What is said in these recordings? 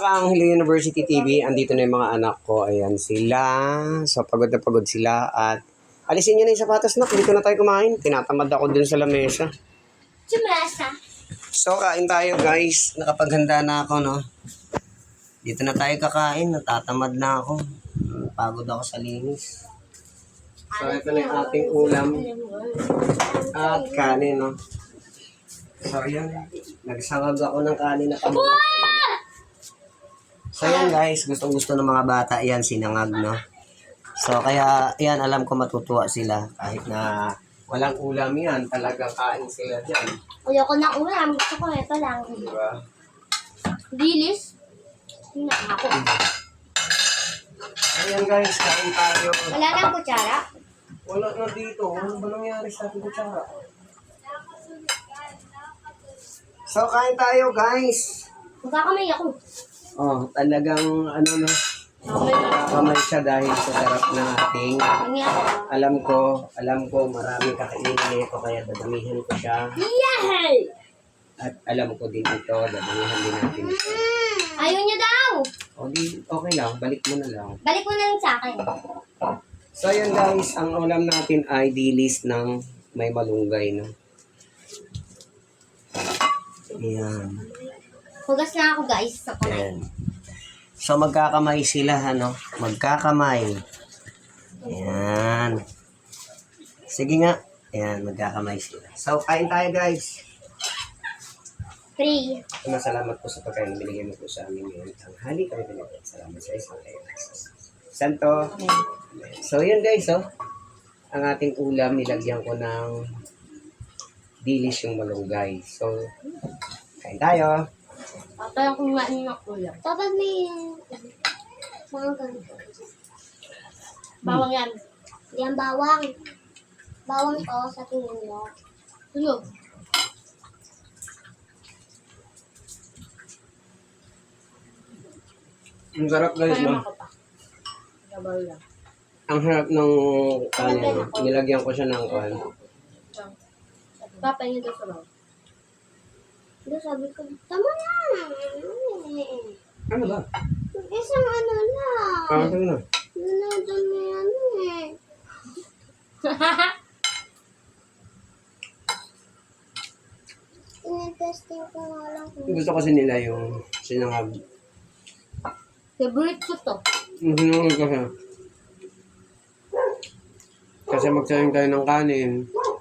Anghel University TV, andito na yung mga anak ko. Ayan sila. So, pagod na pagod sila. At alisin nyo na yung sapatos na. Dito na tayo kumain. Tinatamad ako dun sa lamesa. Sumasa. So, kain tayo guys. Nakapaghanda na ako, no? Dito na tayo kakain. Natatamad na ako. Pagod ako sa linis. So, ito na yung ating ulam. At kanin, no? So, ayan. Nagsangag ako ng kanin na pamulot. So, ayan guys. Gustong gusto ng mga bata. Ayan, sinangag, no? So, kaya, ayan, alam ko matutuwa sila. Kahit na walang ulam yan, talagang kain sila dyan. Ayoko ng ulam. Gusto ko ito lang. Diba? Dilis. Hindi na ako. Ayan guys, kain tayo. Wala nang kutsara. Wala na dito. Ano ba nangyari sa ating kutsara? So, kain tayo guys. Magkakamay ako. Oh, talagang ano no, kamay siya dahil sa sarap ng ating. Hindi ako. Alam ko marami kakainin nito kaya dadamihan ko siya. Yay! At alam ko din ito, dadamihan din natin ito. Ayaw niya daw. O di, okay lang, balik mo na lang. Balik mo na lang sa akin. So ayan guys, ang ulam natin ay dilis ng may malunggay, no? Ayan. Hugas na ako guys sa kamay. Ayan. So magkakamay sila, ano? Magkakamay. Ayan. Sige nga. Ayan, magkakamay sila. So, kain tayo guys. 3. Salamat po sa pagkain na binigay mo po sa amin ngayon. Tanghali kami binigay. Salamat sa isang kayo. Santo. Amen. So, yun guys, oh. Ang ating ulam, nilagyan ko ng dilis yung malunggay. So, kain tayo. Patay akong kumain ng ulam. Dapat may mga ganito. Bawang yan. Yan bawang. Bawang to sa tingin mo. Tulog. Ang sarap guys, Kaya no? ako pa. Gabaw lang. Ang harap ng kanin. Nilagyan ko siya ng kanin. Papa niyo daw sa bawang. Hindi, sabi ko, tama na. Ano ba? Isang ano lang. Ano na? Nanodon na yan eh. Tinetesting ko nga lang. Gusto kasi nila yung sinangag. Favorite ko to. Yung sinangag kasi. Kasi magsayang tayo ng kanin.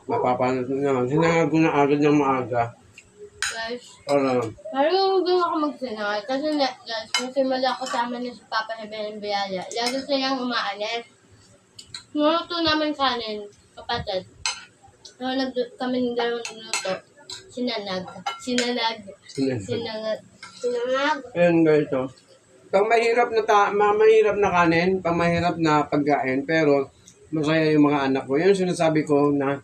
Mapapanot na. Sinangag ko na agad ng maaga. Guys, Para, parang doon ako magsinangay. Kasi guys, nung simula ko sama niya si Papa sa Benbiyaya, lalo silang umaalis. Niluto namin kanin, kapatid. Nung kami ng dalawang niluto, sinangag. sinangag. Sinangag. Ayan guys, oh. Pang mahirap na kanin, pang mahirap na pagkain, pero masaya yung mga anak ko. Yan sinasabi ko na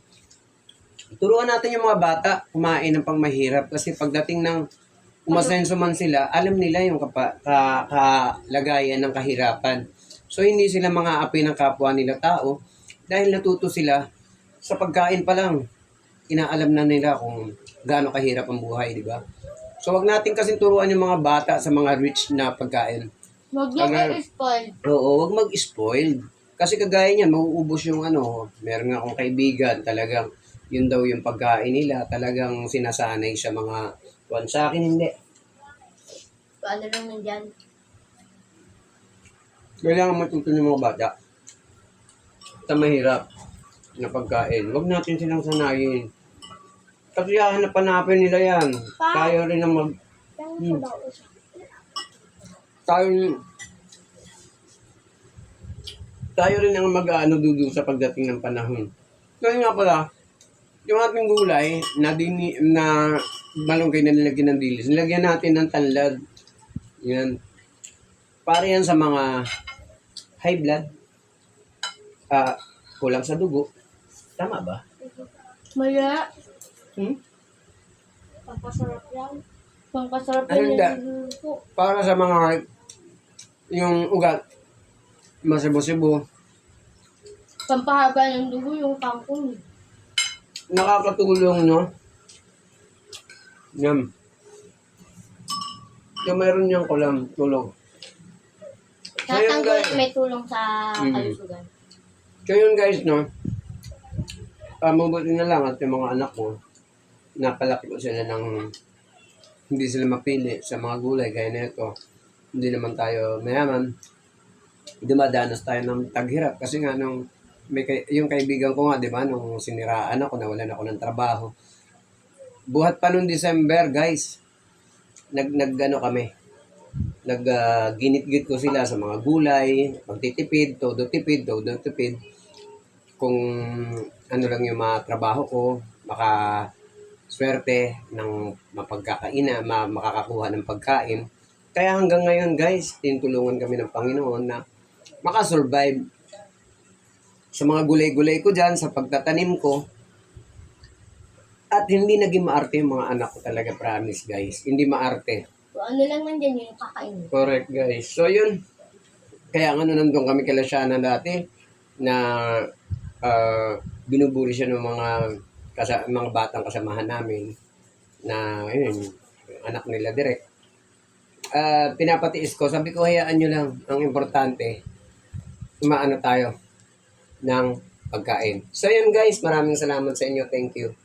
turuan natin yung mga bata kumain ng pang mahirap kasi pagdating ng umasenso man sila, alam nila yung kalagayan ng kahirapan. So hindi sila mga api ng kapwa nila tao dahil natuto sila sa pagkain pa lang. Inaalam na nila kung gaano kahirap ang buhay, di ba? So wag natin kasing turuan yung mga bata sa mga rich na pagkain. Huwag na i-spoil. Oo, wag mag-spoil. Kasi kagaya niyan, mauubos yung ano, meron nga akong kaibigan, talagang yun daw yung pagkain nila, talagang sinasanay sa mga kuwan. Sa akin, hindi. Paano lang nandyan? Kailangan matuto ng mga bata sa mahirap na pagkain. Wag natin silang sanayin. Kasi hanap-hanapin nila yan. Tayo rin ang tayo rin ang mag-ano dudu sa pagdating ng panahon. Kaya nga pala, yung ating gulay na malunggay na nilagyan ng dilis, nilagyan natin ng tanlad. Yan. Para yan sa mga high blood, kulang sa dugo. Tama ba? Maya. Hmm? Pampasarap yan. Pampasarap Ano yan. hindi? Para sa mga yung ugat, masibo-sibo. Pampahaba ng dugo yung kangkong. Nakakatulong, no? Yan. Yung mayroon niyang kulang, tulong. So Lahat yun ng guys. gulay may tulong sa Mm. kalusugan. So yun guys, no? Mabuti na lang at yung mga anak ko, napalaki ko sila ng hindi sila mapili sa mga gulay gaya nito. Hindi naman tayo mayaman. Dumadanas tayo ng taghirap kasi nga nung yung kaibigan ko nga, di ba, nung siniraan ako, nawalan ako ng trabaho. Buhat pa nung December, guys, ano kami, ginit-git ko sila sa mga gulay, pagtitipid, todo tipid. Kung ano lang yung mga trabaho ko, swerte ng makakakuha ng pagkain. Kaya hanggang ngayon guys, tinutulungan kami ng Panginoon na makasurvive sa mga gulay-gulay ko dyan, sa pagtatanim ko. At hindi naging maarte yung mga anak ko talaga, promise guys. Hindi maarte. So, ano lang nandyan yung kakainin. Correct guys. So yun, kaya nga nandun kami kay Lashana dati na binubuli siya ng mga batang kasamahan namin na yun, anak nila direct. Pinapatiis ko, sabi ko hayaan nyo lang, ang importante, maano tayo ng pagkain. So yun guys, maraming salamat sa inyo. Thank you.